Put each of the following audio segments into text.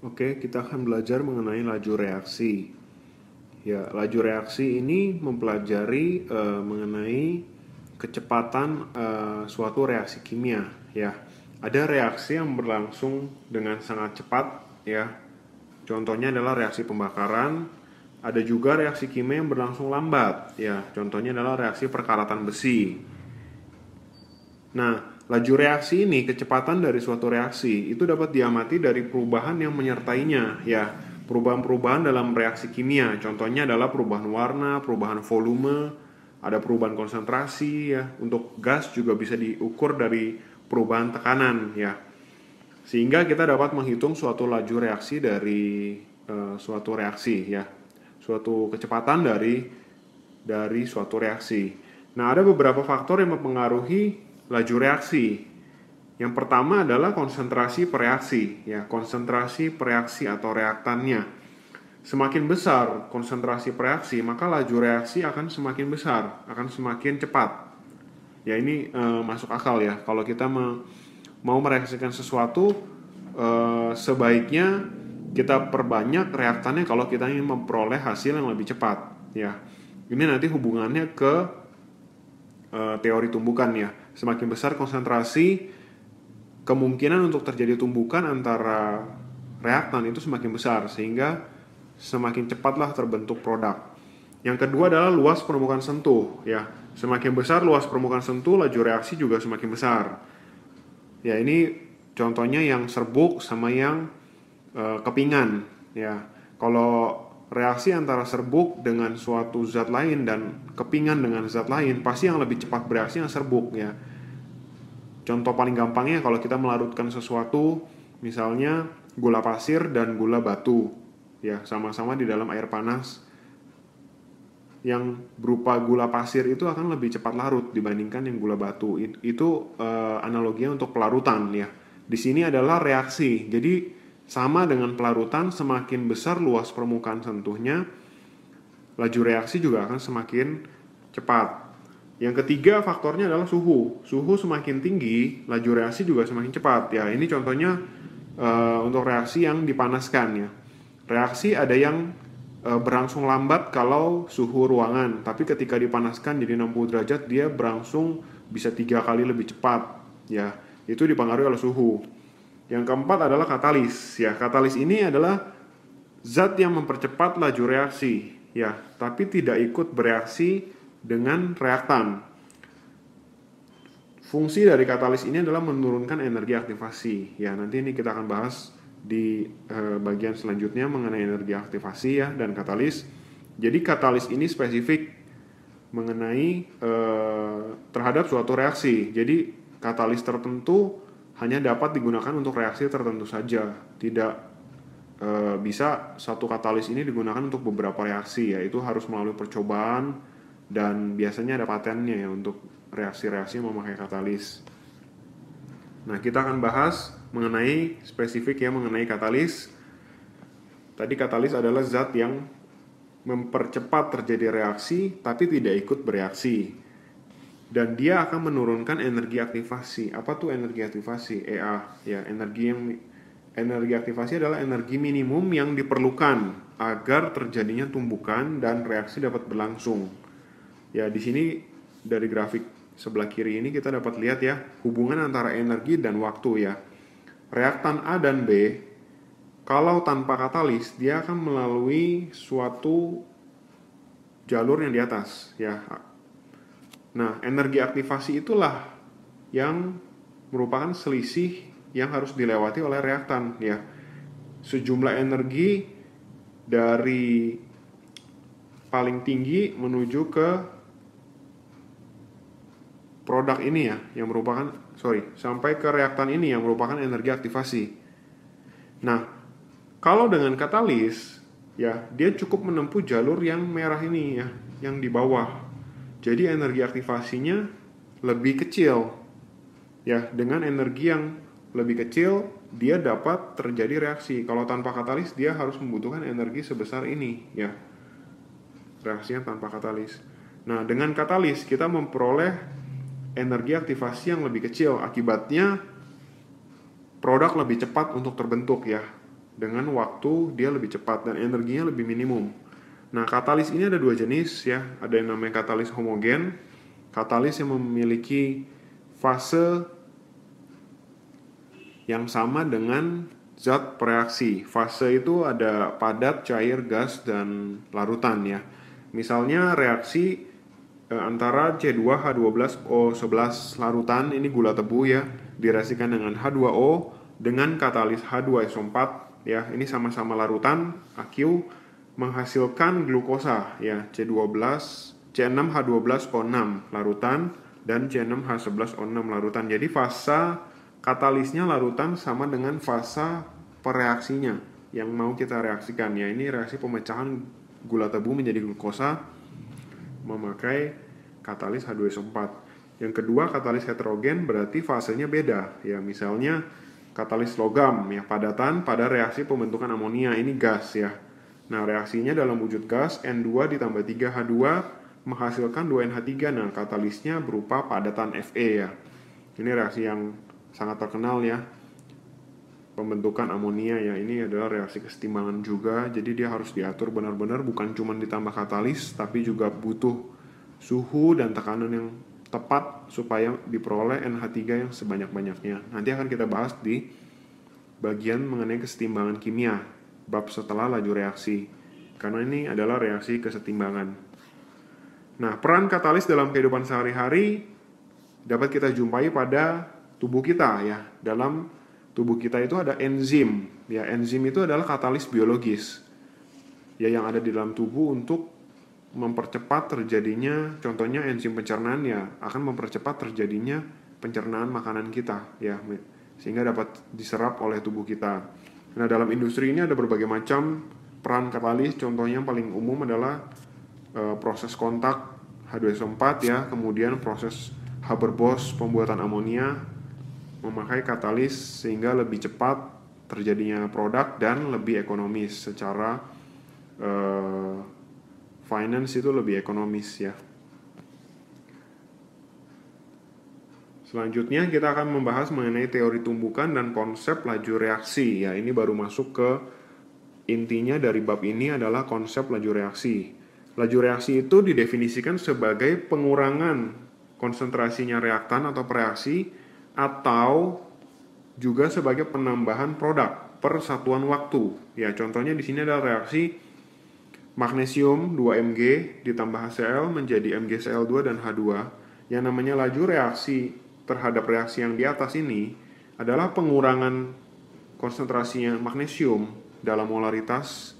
Oke, kita akan belajar mengenai laju reaksi. Ya, laju reaksi ini mempelajari mengenai kecepatan suatu reaksi kimia. Ya, ada reaksi yang berlangsung dengan sangat cepat. Ya, contohnya adalah reaksi pembakaran. Ada juga reaksi kimia yang berlangsung lambat. Ya, contohnya adalah reaksi perkaratan besi. Nah, laju reaksi ini, kecepatan dari suatu reaksi, itu dapat diamati dari perubahan yang menyertainya, ya. Perubahan-perubahan dalam reaksi kimia, contohnya adalah perubahan warna, perubahan volume, ada perubahan konsentrasi, ya. Untuk gas juga bisa diukur dari perubahan tekanan, ya. Sehingga kita dapat menghitung suatu laju reaksi dari suatu reaksi, ya. Suatu kecepatan dari suatu reaksi. Nah, ada beberapa faktor yang mempengaruhi laju reaksi. Yang pertama adalah konsentrasi pereaksi, ya, konsentrasi pereaksi atau reaktannya. Semakin besar konsentrasi pereaksi, maka laju reaksi akan semakin besar, akan semakin cepat. Ya, ini masuk akal ya. Kalau kita mau mereaksikan sesuatu, sebaiknya kita perbanyak reaktannya kalau kita ingin memperoleh hasil yang lebih cepat. Ya, ini nanti hubungannya ke teori tumbukan ya. Semakin besar konsentrasi, kemungkinan untuk terjadi tumbukan antara reaktan itu semakin besar, sehingga semakin cepatlah terbentuk produk. Yang kedua adalah luas permukaan sentuh, ya. Semakin besar luas permukaan sentuh, laju reaksi juga semakin besar. Ya, ini contohnya yang serbuk sama yang kepingan, ya. Kalau reaksi antara serbuk dengan suatu zat lain dan kepingan dengan zat lain, pasti yang lebih cepat bereaksi yang serbuk, ya. Contoh paling gampangnya kalau kita melarutkan sesuatu, misalnya gula pasir dan gula batu, ya, sama-sama di dalam air panas. Yang berupa gula pasir itu akan lebih cepat larut dibandingkan yang gula batu. Itu analoginya untuk pelarutan, ya. Di sini adalah reaksi. Jadi sama dengan pelarutan, semakin besar luas permukaan sentuhnya, laju reaksi juga akan semakin cepat. Yang ketiga faktornya adalah suhu. Suhu semakin tinggi, laju reaksi juga semakin cepat. Ya, ini contohnya untuk reaksi yang dipanaskan, ya. Reaksi ada yang berlangsung lambat kalau suhu ruangan, tapi ketika dipanaskan jadi 60 derajat dia berlangsung bisa 3 kali lebih cepat. Ya, itu dipengaruhi oleh suhu. Yang keempat adalah katalis. Ya, katalis ini adalah zat yang mempercepat laju reaksi, ya, tapi tidak ikut bereaksi dengan reaktan. Fungsi dari katalis ini adalah menurunkan energi aktivasi. Ya, nanti ini kita akan bahas di bagian selanjutnya mengenai energi aktivasi, ya, dan katalis. Jadi katalis ini spesifik mengenai terhadap suatu reaksi. Jadi katalis tertentu hanya dapat digunakan untuk reaksi tertentu saja. Tidak bisa satu katalis ini digunakan untuk beberapa reaksi, yaitu harus melalui percobaan dan biasanya ada patennya, ya, untuk reaksi-reaksi yang memakai katalis. Nah, kita akan bahas mengenai spesifik, ya, mengenai katalis. Tadi katalis adalah zat yang mempercepat terjadi reaksi tapi tidak ikut bereaksi. Dan dia akan menurunkan energi aktivasi. Apa tuh energi aktivasi? EA, ya, energi aktivasi adalah energi minimum yang diperlukan agar terjadinya tumbukan dan reaksi dapat berlangsung. Ya, di sini dari grafik sebelah kiri ini kita dapat lihat, ya, hubungan antara energi dan waktu, ya. Reaktan A dan B kalau tanpa katalis dia akan melalui suatu jalur yang di atas, ya. Nah, energi aktivasi itulah yang merupakan selisih yang harus dilewati oleh reaktan, ya. Sejumlah energi dari paling tinggi menuju ke produk ini, ya, yang merupakan sampai ke reaktan ini yang merupakan energi aktivasi. Nah, kalau dengan katalis, ya, dia cukup menempuh jalur yang merah ini, ya, yang di bawah. Jadi energi aktivasinya lebih kecil, ya. Dengan energi yang lebih kecil dia dapat terjadi reaksi. Kalau tanpa katalis dia harus membutuhkan energi sebesar ini, ya, reaksinya tanpa katalis. Nah, dengan katalis kita memperoleh energi aktivasi yang lebih kecil. Akibatnya produk lebih cepat untuk terbentuk, ya. dengan waktu dia lebih cepat dan energinya lebih minimum. Nah, katalis ini ada dua jenis ya. Ada yang namanya katalis homogen, katalis yang memiliki fase yang sama dengan zat bereaksi. Fase itu ada padat, cair, gas, dan larutan ya. Misalnya reaksi antara C2H12O11 larutan, ini gula tebu ya, direaksikan dengan H2O dengan katalis H2SO4 ya. Ini sama-sama larutan, AQ menghasilkan glukosa ya, C6H12O6 larutan dan C6H11O6 larutan. Jadi fasa katalisnya larutan sama dengan fasa pereaksinya yang mau kita reaksikan ya. Ini reaksi pemecahan gula tebu menjadi glukosa memakai katalis H2SO4. Yang kedua, katalis heterogen berarti fasenya beda ya. Misalnya katalis logam ya, padatan pada reaksi pembentukan amonia, ini gas ya. Nah, reaksinya dalam wujud gas, N2 ditambah 3H2 menghasilkan 2NH3. Nah, katalisnya berupa padatan Fe ya. Ini reaksi yang sangat terkenal ya, pembentukan amonia ya. Ini adalah reaksi kesetimbangan juga, jadi dia harus diatur benar-benar, bukan cuma ditambah katalis tapi juga butuh suhu dan tekanan yang tepat supaya diperoleh NH3 yang sebanyak-banyaknya. Nanti akan kita bahas di bagian mengenai kesetimbangan kimia, bab setelah laju reaksi, karena ini adalah reaksi kesetimbangan. Nah, peran katalis dalam kehidupan sehari-hari dapat kita jumpai pada tubuh kita ya. Dalam tubuh kita itu ada enzim ya. Enzim itu adalah katalis biologis ya, yang ada di dalam tubuh untuk mempercepat terjadinya, contohnya enzim pencernaan ya, akan mempercepat terjadinya pencernaan makanan kita ya, sehingga dapat diserap oleh tubuh kita. Nah, dalam industri ini ada berbagai macam peran katalis. Contohnya yang paling umum adalah proses kontak H2SO4 ya, kemudian proses Haber-Bosch pembuatan amonia memakai katalis sehingga lebih cepat terjadinya produk dan lebih ekonomis secara finance, itu lebih ekonomis ya. Selanjutnya kita akan membahas mengenai teori tumbukan dan konsep laju reaksi ya. Ini baru masuk ke intinya dari bab ini adalah konsep laju reaksi. Laju reaksi itu didefinisikan sebagai pengurangan konsentrasinya reaktan atau pereaksi, atau juga sebagai penambahan produk per satuan waktu. Ya, contohnya di sini ada reaksi magnesium 2Mg ditambah HCl menjadi MgCl2 dan H2. Yang namanya laju reaksi terhadap reaksi yang di atas ini adalah pengurangan konsentrasinya magnesium dalam molaritas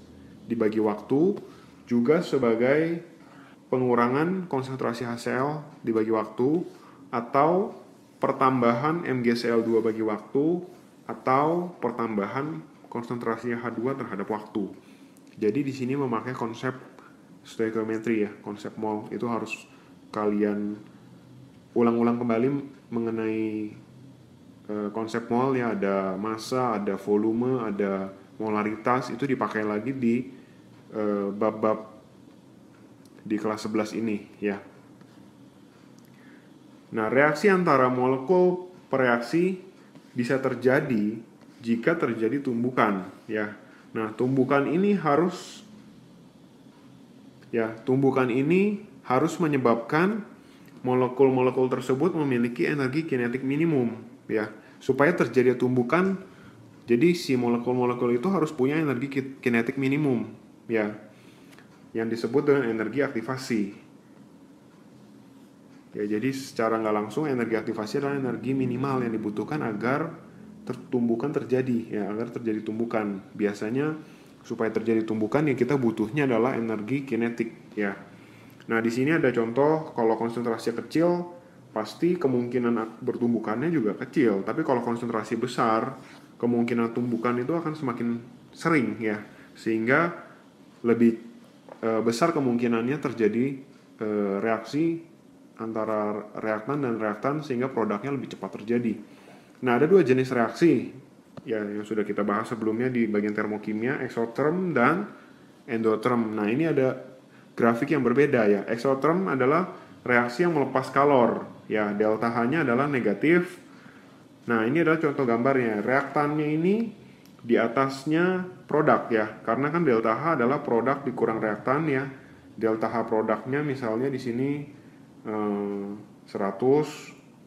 dibagi waktu, juga sebagai pengurangan konsentrasi HCl dibagi waktu, atau pertambahan MgCl2 bagi waktu, atau pertambahan konsentrasi H2 terhadap waktu. Jadi di sini memakai konsep stoichiometry ya, konsep mol. Itu harus kalian ulang-ulang kembali mengenai konsep mol ya. Ada massa, ada volume, ada molaritas. Itu dipakai lagi di bab-bab di kelas 11 ini ya. Nah, reaksi antara molekul pereaksi bisa terjadi jika terjadi tumbukan ya. Nah, tumbukan ini harus menyebabkan molekul-molekul tersebut memiliki energi kinetik minimum ya. Supaya terjadi tumbukan, jadi si molekul-molekul itu harus punya energi kinetik minimum ya, yang disebut dengan energi aktivasi. Ya, jadi secara nggak langsung energi aktivasi adalah energi minimal yang dibutuhkan agar tumbukan terjadi ya, agar terjadi tumbukan. Biasanya supaya terjadi tumbukan ya kita butuhnya adalah energi kinetik ya. Nah, di sini ada contoh, kalau konsentrasinya kecil pasti kemungkinan bertumbukannya juga kecil, tapi kalau konsentrasi besar kemungkinan tumbukan itu akan semakin sering ya, sehingga lebih besar kemungkinannya terjadi reaksi antara reaktan dan reaktan sehingga produknya lebih cepat terjadi. Nah, ada dua jenis reaksi ya yang sudah kita bahas sebelumnya di bagian termokimia, exotherm dan endotherm. Nah, ini ada grafik yang berbeda ya. Exotherm adalah reaksi yang melepas kalor ya, delta H-nya adalah negatif. Nah, ini adalah contoh gambarnya. Reaktannya ini di atasnya produk ya, karena kan delta H adalah produk dikurang reaktan ya. Delta H produknya misalnya di sini 100,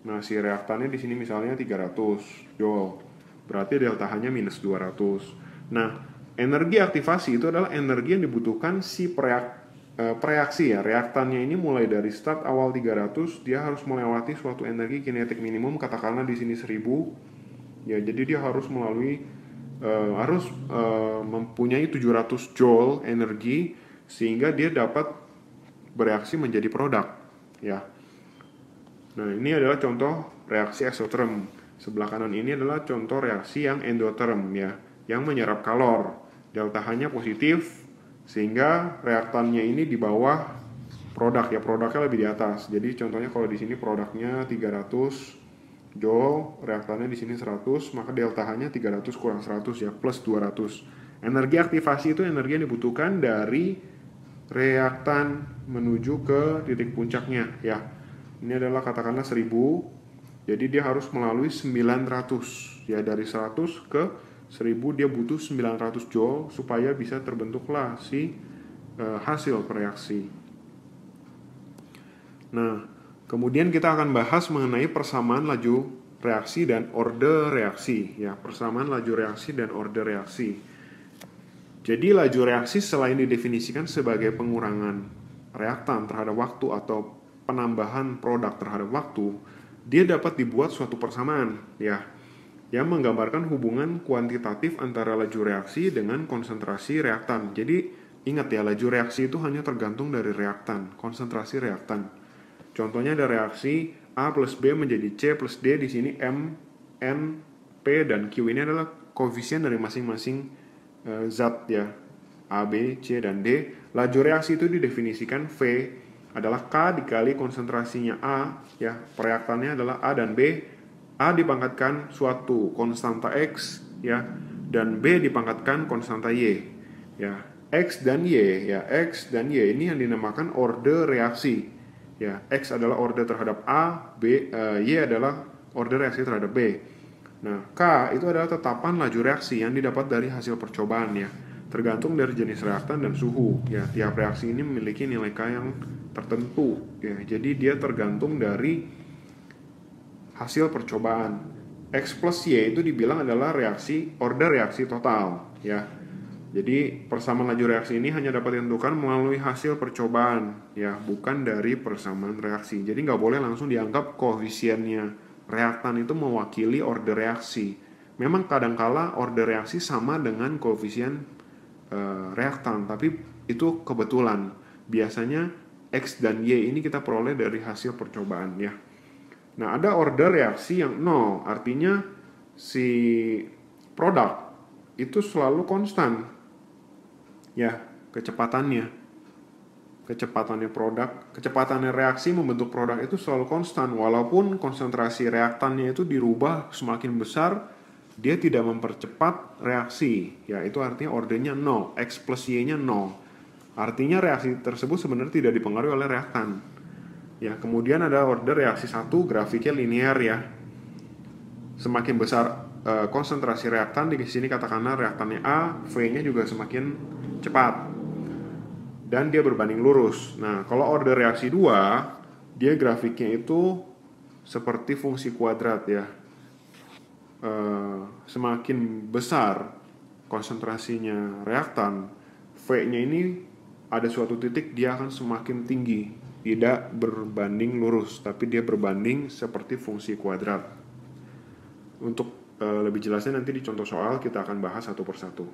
nah si reaktannya di sini misalnya 300 joule, berarti delta H-nya minus 200. Nah, energi aktivasi itu adalah energi yang dibutuhkan si preaksi ya. Reaktannya ini mulai dari start awal 300, dia harus melewati suatu energi kinetik minimum, katakanlah di sini 1000 ya. Jadi dia harus mempunyai 700 joule energi sehingga dia dapat bereaksi menjadi produk ya. Nah, ini adalah contoh reaksi eksoterm. Sebelah kanan ini adalah contoh reaksi yang endoterm ya, yang menyerap kalor. Delta H-nya positif sehingga reaktannya ini di bawah produk ya, produknya lebih di atas. Jadi contohnya kalau di sini produknya 300 joule, reaktannya di sini 100, maka delta H-nya 300 kurang 100 ya, plus 200. Energi aktivasi itu energi yang dibutuhkan dari reaktan menuju ke titik puncaknya ya. Ini adalah katakanlah 1000, jadi dia harus melalui 900 ya, dari 100 ke 1000 dia butuh 900 joule supaya bisa terbentuklah si hasil reaksi. Nah, kemudian kita akan bahas mengenai persamaan laju reaksi dan orde reaksi ya, persamaan laju reaksi dan orde reaksi. Jadi laju reaksi selain didefinisikan sebagai pengurangan reaktan terhadap waktu atau penambahan produk terhadap waktu, dia dapat dibuat suatu persamaan ya, yang menggambarkan hubungan kuantitatif antara laju reaksi dengan konsentrasi reaktan. Jadi ingat ya, laju reaksi itu hanya tergantung dari reaktan, konsentrasi reaktan. Contohnya ada reaksi A plus B menjadi C plus D, di sini M, N, P, dan Q ini adalah koefisien dari masing-masing zat ya, A, B, C, dan D. Laju reaksi itu didefinisikan V adalah K dikali konsentrasinya A ya, reaktannya adalah A dan B. A dipangkatkan suatu konstanta X ya, dan B dipangkatkan konstanta Y ya. X dan Y ya, X dan Y ini yang dinamakan orde reaksi ya. X adalah orde terhadap A, Y adalah orde reaksi terhadap B. Nah, K itu adalah tetapan laju reaksi yang didapat dari hasil percobaan ya, tergantung dari jenis reaktan dan suhu ya. Tiap reaksi ini memiliki nilai K yang tertentu ya, jadi dia tergantung dari hasil percobaan. X plus Y itu dibilang adalah reaksi orde reaksi total ya. Jadi persamaan laju reaksi ini hanya dapat ditentukan melalui hasil percobaan ya, bukan dari persamaan reaksi. Jadi nggak boleh langsung dianggap koefisiennya reaktan itu mewakili orde reaksi. Memang kadangkala orde reaksi sama dengan koefisien reaktan, tapi itu kebetulan. Biasanya X dan Y ini kita peroleh dari hasil percobaan ya. Nah, ada orde reaksi yang 0, artinya si produk itu selalu konstan ya, kecepatannya produk, kecepatannya reaksi membentuk produk itu selalu konstan, walaupun konsentrasi reaktannya itu dirubah semakin besar, dia tidak mempercepat reaksi ya. Itu artinya ordenya 0, X plus Y-nya 0. Artinya reaksi tersebut sebenarnya tidak dipengaruhi oleh reaktan ya. Kemudian ada orde reaksi 1, grafiknya linear ya. Semakin besar konsentrasi reaktan, di sini katakanlah reaktannya A, V-nya juga semakin cepat dan dia berbanding lurus. Nah, kalau orde reaksi 2, dia grafiknya itu seperti fungsi kuadrat ya. Semakin besar konsentrasinya reaktan, V-nya ini ada suatu titik dia akan semakin tinggi, tidak berbanding lurus, tapi dia berbanding seperti fungsi kuadrat. Untuk lebih jelasnya nanti di contoh soal kita akan bahas satu persatu.